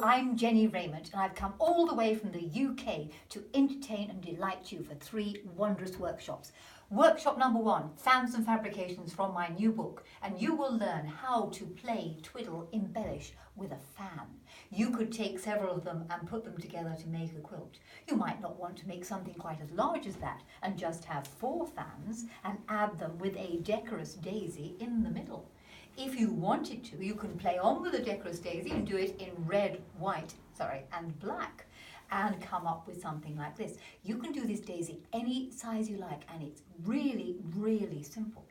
I'm Jennie Rayment and I've come all the way from the UK to entertain and delight you for 3 wondrous workshops. Workshop number 1, fans and fabrications from my new book, and you will learn how to play, twiddle, embellish with a fan. You could take several of them and put them together to make a quilt. You might not want to make something quite as large as that and just have 4 fans and add them with a decorous daisy in the middle. If you wanted to, you can play on with a decorous daisy and do it in red, white, and black, and come up with something like this. You can do this daisy any size you like, and it's really, really simple.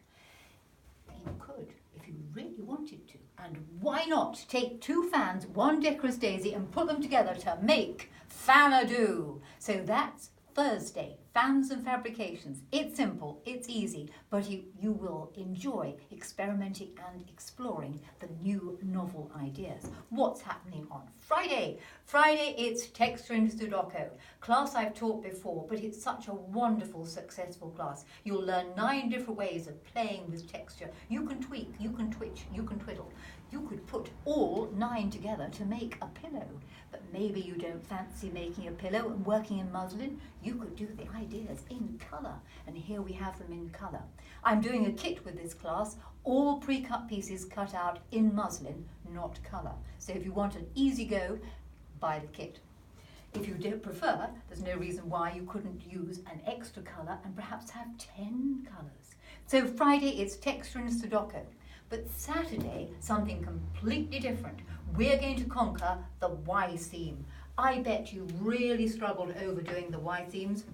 You could, if you really wanted to. And why not take 2 fans, 1 decorous daisy, and put them together to make Fan-a-Doo? So that's Thursday, fans and fabrications. It's simple, it's easy, but you will enjoy experimenting and exploring the new novel ideas. What's happening on Friday? Friday, it's Texture and Sudoku. Class I've taught before, but it's such a wonderful, successful class. You'll learn 9 different ways of playing with texture. You can tweak, you can twitch, you can twiddle. You could put all 9 together to make a pillow, but maybe you don't fancy making a pillow and working in muslin. You could do the ideas in colour, and here we have them in colour. I'm doing a kit with this class, all pre-cut pieces cut out in muslin, not colour. So if you want an easy go, buy the kit. If you don't prefer, there's no reason why you couldn't use an extra colour and perhaps have 10 colours. So Friday it's Texture and Sudoku. But Saturday, something completely different. We're going to conquer the Y seam. I bet you really struggled over doing the Y seams.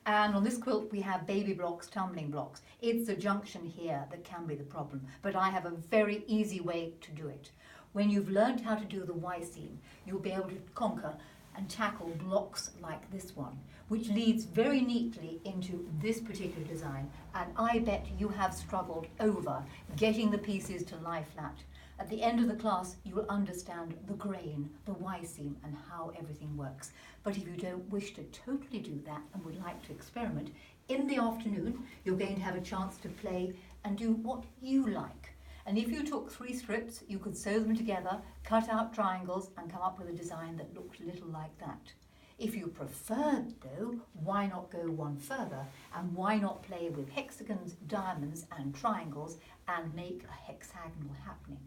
And on this quilt, we have baby blocks, tumbling blocks. It's the junction here that can be the problem, but I have a very easy way to do it. When you've learned how to do the Y seam, you'll be able to conquer and tackle blocks like this one, which leads very neatly into this particular design. And I bet you have struggled over getting the pieces to lie flat. At the end of the class, you will understand the grain, the Y seam, and how everything works. But if you don't wish to totally do that and would like to experiment, in the afternoon, you're going to have a chance to play and do what you like. And if you took 3 strips, you could sew them together, cut out triangles, and come up with a design that looked a little like that. If you preferred, though, why not go one further? And why not play with hexagons, diamonds, and triangles and make a hexagonal happening?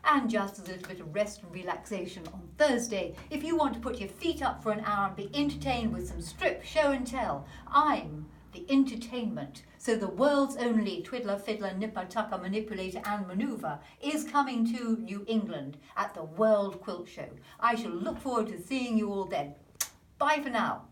And just as a little bit of rest and relaxation on Thursday, if you want to put your feet up for an hour and be entertained with some strip, show and tell, I'm the entertainment. So the world's only twiddler, fiddler, nipper, tucker, manipulator and manoeuvre is coming to New England at the World Quilt Show. I shall look forward to seeing you all then. Bye for now.